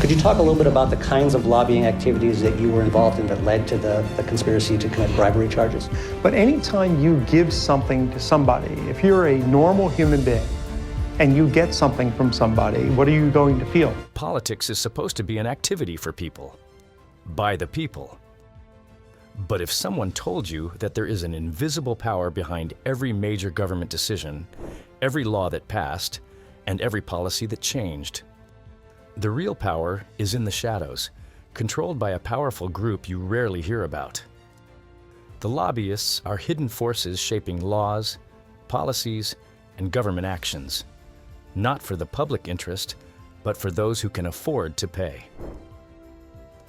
Could you talk a little bit about the kinds of lobbying activities that you were involved in that led to the conspiracy to commit bribery charges? But anytime you give something to somebody, if you're a normal human being and you get something from somebody, what are you going to feel? Politics is supposed to be an activity for people, by the people. But if someone told you that there is an invisible power behind every major government decision, every law that passed, and every policy that changed, the real power is in the shadows, controlled by a powerful group you rarely hear about. The lobbyists are hidden forces shaping laws, policies, and government actions, not for the public interest, but for those who can afford to pay.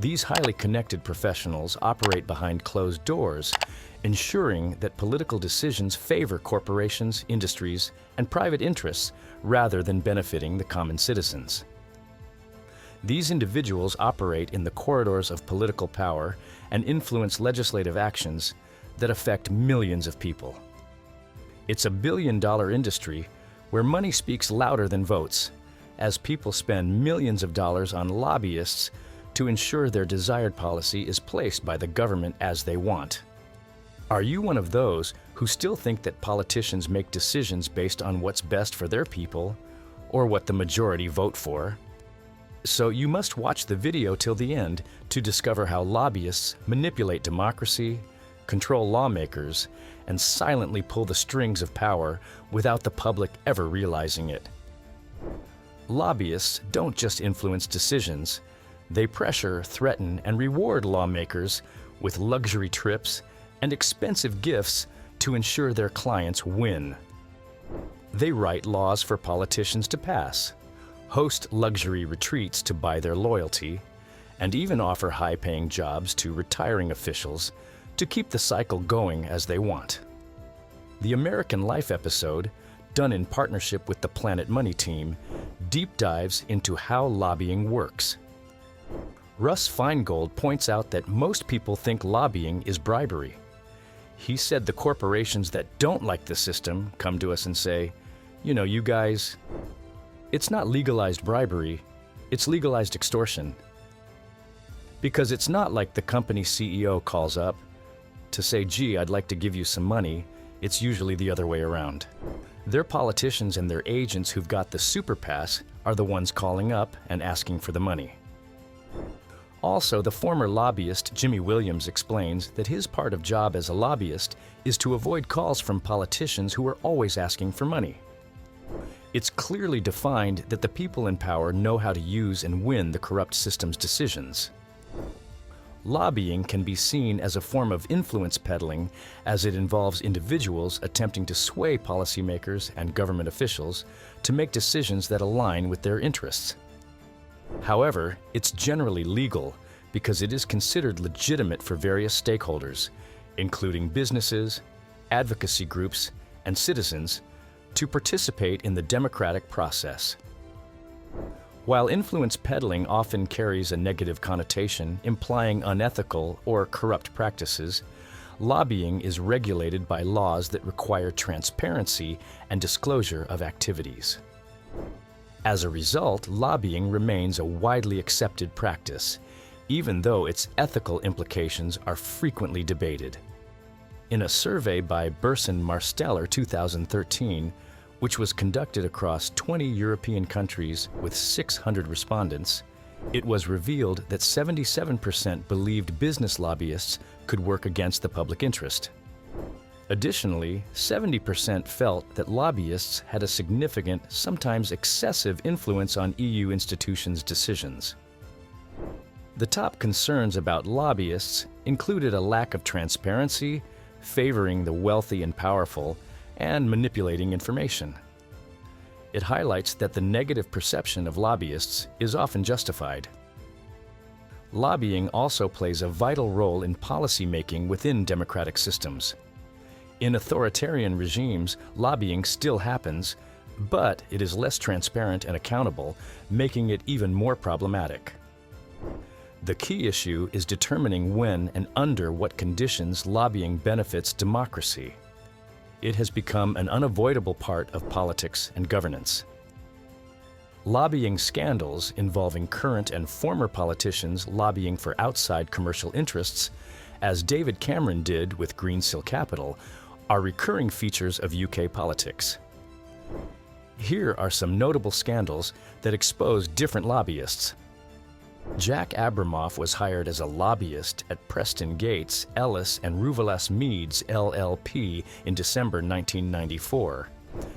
These highly connected professionals operate behind closed doors, ensuring that political decisions favor corporations, industries, and private interests rather than benefiting the common citizens. These individuals operate in the corridors of political power and influence legislative actions that affect millions of people. It's a billion-dollar industry where money speaks louder than votes, as people spend millions of dollars on lobbyists to ensure their desired policy is placed by the government as they want. Are you one of those who still think that politicians make decisions based on what's best for their people or what the majority vote for? So you must watch the video till the end to discover how lobbyists manipulate democracy, control lawmakers, and silently pull the strings of power without the public ever realizing it. Lobbyists don't just influence decisions, they pressure, threaten, and reward lawmakers with luxury trips and expensive gifts to ensure their clients win. They write laws for politicians to pass, host luxury retreats to buy their loyalty, and even offer high-paying jobs to retiring officials to keep the cycle going as they want. The American Life episode, done in partnership with the Planet Money team, deep dives into how lobbying works. Russ Feingold points out that most people think lobbying is bribery. He said the corporations that don't like the system come to us and say, "You know, you guys, it's not legalized bribery, it's legalized extortion." Because it's not like the company CEO calls up to say, "Gee, I'd like to give you some money." It's usually the other way around. Their politicians and their agents who've got the super pass are the ones calling up and asking for the money. Also, the former lobbyist Jimmy Williams explains that his part of job as a lobbyist is to avoid calls from politicians who are always asking for money. It's clearly defined that the people in power know how to use and win the corrupt system's decisions. Lobbying can be seen as a form of influence peddling, as it involves individuals attempting to sway policymakers and government officials to make decisions that align with their interests. However, it's generally legal because it is considered legitimate for various stakeholders, including businesses, advocacy groups, and citizens, to participate in the democratic process. While influence peddling often carries a negative connotation, implying unethical or corrupt practices, lobbying is regulated by laws that require transparency and disclosure of activities. As a result, lobbying remains a widely accepted practice, even though its ethical implications are frequently debated. In a survey by Burson Marsteller 2013, which was conducted across 20 European countries with 600 respondents, it was revealed that 77% believed business lobbyists could work against the public interest. Additionally, 70% felt that lobbyists had a significant, sometimes excessive influence on EU institutions' decisions. The top concerns about lobbyists included a lack of transparency, favoring the wealthy and powerful, and manipulating information. It highlights that the negative perception of lobbyists is often justified. Lobbying also plays a vital role in policy making within democratic systems. In authoritarian regimes, lobbying still happens, but it is less transparent and accountable, making it even more problematic. The key issue is determining when and under what conditions lobbying benefits democracy. It has become an unavoidable part of politics and governance. Lobbying scandals involving current and former politicians lobbying for outside commercial interests, as David Cameron did with Greensill Capital, are recurring features of UK politics. Here are some notable scandals that expose different lobbyists. Jack Abramoff was hired as a lobbyist at Preston Gates, Ellis and Ruvelas Meads LLP in December 1994,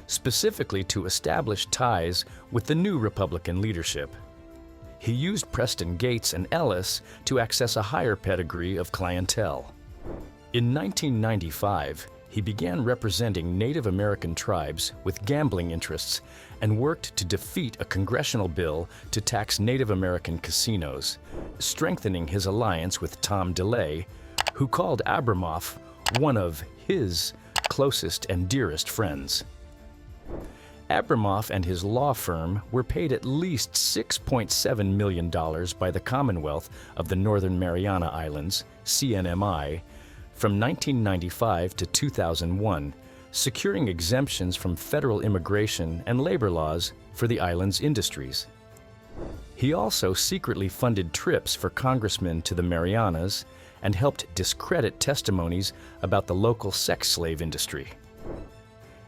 specifically to establish ties with the new Republican leadership. He used Preston Gates and Ellis to access a higher pedigree of clientele. In 1995, he began representing Native American tribes with gambling interests and worked to defeat a congressional bill to tax Native American casinos, strengthening his alliance with Tom DeLay, who called Abramoff one of his closest and dearest friends. Abramoff and his law firm were paid at least $6.7 million by the Commonwealth of the Northern Mariana Islands, CNMI, from 1995 to 2001, securing exemptions from federal immigration and labor laws for the island's industries. He also secretly funded trips for congressmen to the Marianas and helped discredit testimonies about the local sex slave industry.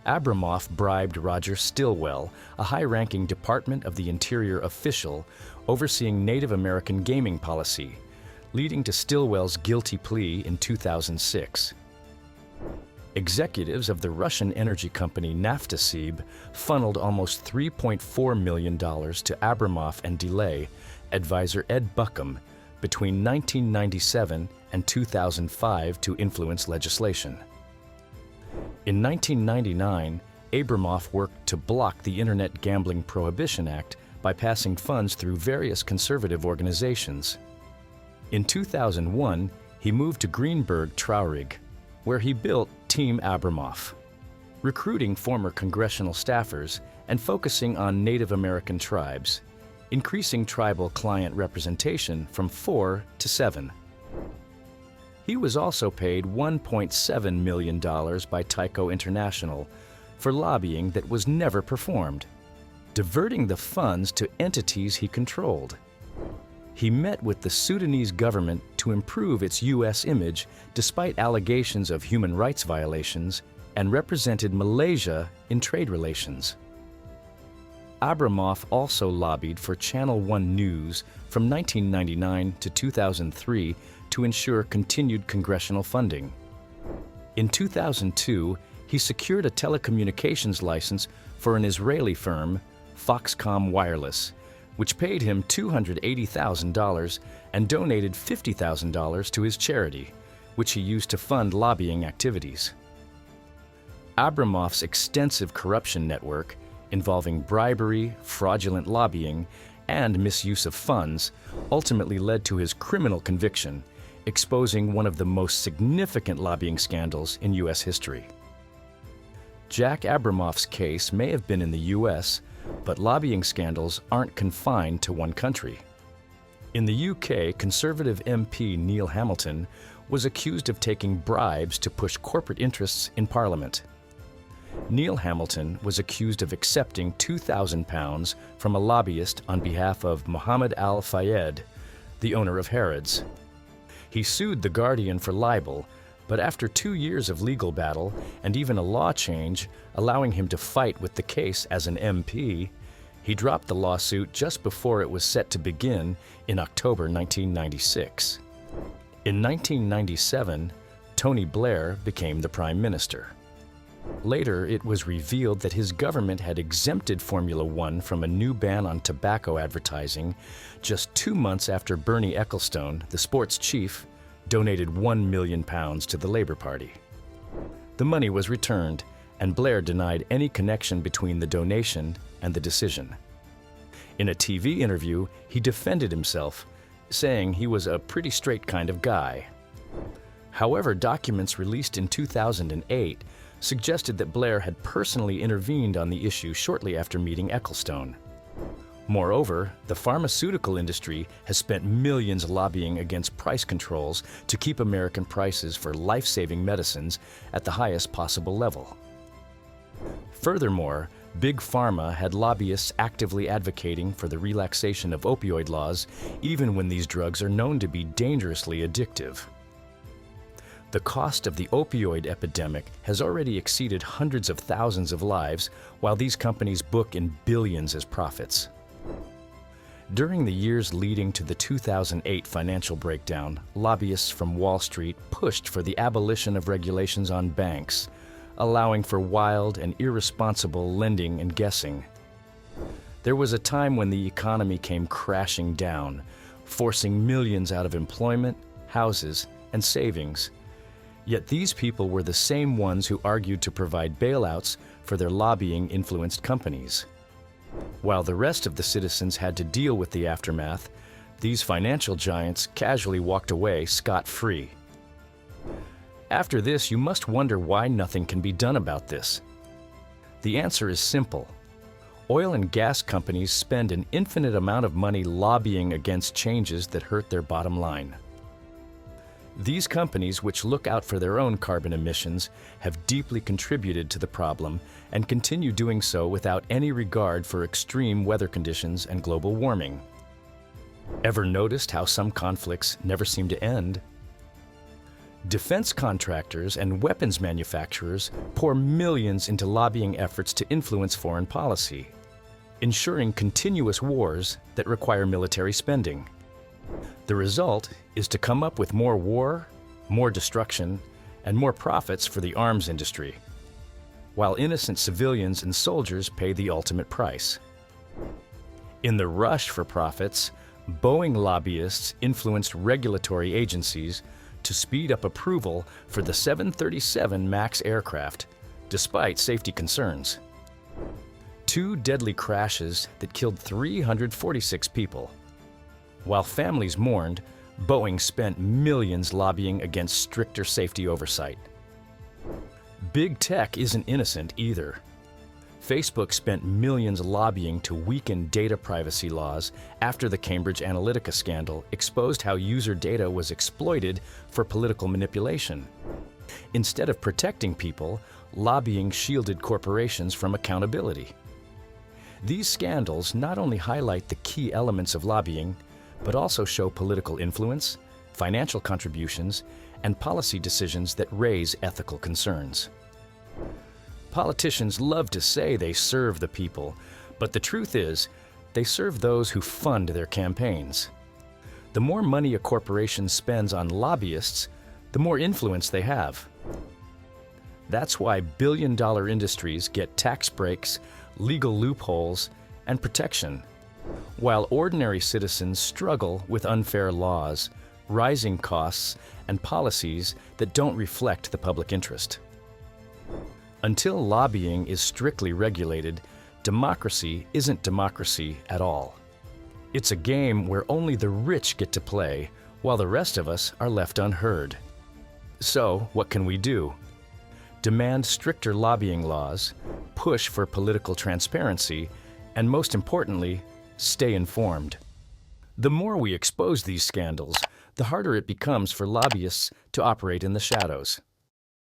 Abramoff bribed Roger Stilwell, a high-ranking Department of the Interior official overseeing Native American gaming policy, leading to Stilwell's guilty plea in 2006. Executives of the Russian energy company Naftasib funneled almost $3.4 million to Abramoff and DeLay advisor Ed Buckham between 1997 and 2005 to influence legislation. In 1999, Abramoff worked to block the Internet Gambling Prohibition Act by passing funds through various conservative organizations. In 2001, he moved to Greenberg Traurig, where he built Team Abramoff, recruiting former congressional staffers and focusing on Native American tribes, increasing tribal client representation from 4 to 7. He was also paid $1.7 million by Tyco International for lobbying that was never performed, diverting the funds to entities he controlled. He met with the Sudanese government to improve its U.S. image despite allegations of human rights violations and represented Malaysia in trade relations. Abramoff also lobbied for Channel One News from 1999 to 2003 to ensure continued congressional funding. In 2002, he secured a telecommunications license for an Israeli firm, Foxcom Wireless, which paid him $280,000 and donated $50,000 to his charity, which he used to fund lobbying activities. Abramoff's extensive corruption network, involving bribery, fraudulent lobbying, and misuse of funds, ultimately led to his criminal conviction, exposing one of the most significant lobbying scandals in U.S. history. Jack Abramoff's case may have been in the U.S., but lobbying scandals aren't confined to one country. In the UK, Conservative MP Neil Hamilton was accused of taking bribes to push corporate interests in Parliament. Neil Hamilton was accused of accepting £2,000 from a lobbyist on behalf of Mohammed Al-Fayed, the owner of Harrods. He sued The Guardian for libel, but after 2 years of legal battle and even a law change allowing him to fight with the case as an MP, he dropped the lawsuit just before it was set to begin in October 1996. In 1997, Tony Blair became the Prime Minister. Later, it was revealed that his government had exempted Formula One from a new ban on tobacco advertising just 2 months after Bernie Ecclestone, the sports chief, donated £1 million to the Labour Party. The money was returned, and Blair denied any connection between the donation and the decision. In a TV interview, he defended himself, saying he was a pretty straight kind of guy. However, documents released in 2008 suggested that Blair had personally intervened on the issue shortly after meeting Ecclestone. Moreover, the pharmaceutical industry has spent millions lobbying against price controls to keep American prices for life-saving medicines at the highest possible level. Furthermore, Big Pharma had lobbyists actively advocating for the relaxation of opioid laws, even when these drugs are known to be dangerously addictive. The cost of the opioid epidemic has already exceeded hundreds of thousands of lives, while these companies book in billions as profits. During the years leading to the 2008 financial breakdown, lobbyists from Wall Street pushed for the abolition of regulations on banks, allowing for wild and irresponsible lending and guessing. There was a time when the economy came crashing down, forcing millions out of employment, houses, and savings. Yet these people were the same ones who argued to provide bailouts for their lobbying-influenced companies. While the rest of the citizens had to deal with the aftermath, these financial giants casually walked away scot-free. After this, you must wonder why nothing can be done about this. The answer is simple. Oil and gas companies spend an infinite amount of money lobbying against changes that hurt their bottom line. These companies, which look out for their own carbon emissions, have deeply contributed to the problem and continue doing so without any regard for extreme weather conditions and global warming. Ever noticed how some conflicts never seem to end? Defense contractors and weapons manufacturers pour millions into lobbying efforts to influence foreign policy, ensuring continuous wars that require military spending. The result is to come up with more war, more destruction, and more profits for the arms industry, while innocent civilians and soldiers pay the ultimate price. In the rush for profits, Boeing lobbyists influenced regulatory agencies to speed up approval for the 737 MAX aircraft, despite safety concerns. 2 deadly crashes that killed 346 people. While families mourned, Boeing spent millions lobbying against stricter safety oversight. Big tech isn't innocent either. Facebook spent millions lobbying to weaken data privacy laws after the Cambridge Analytica scandal exposed how user data was exploited for political manipulation. Instead of protecting people, lobbying shielded corporations from accountability. These scandals not only highlight the key elements of lobbying, but also show political influence, financial contributions, and policy decisions that raise ethical concerns. Politicians love to say they serve the people, but the truth is, they serve those who fund their campaigns. The more money a corporation spends on lobbyists, the more influence they have. That's why billion-dollar industries get tax breaks, legal loopholes, and protection, while ordinary citizens struggle with unfair laws, rising costs, and policies that don't reflect the public interest. Until lobbying is strictly regulated, democracy isn't democracy at all. It's a game where only the rich get to play, while the rest of us are left unheard. So, what can we do? Demand stricter lobbying laws, push for political transparency, and most importantly, stay informed. The more we expose these scandals, the harder it becomes for lobbyists to operate in the shadows.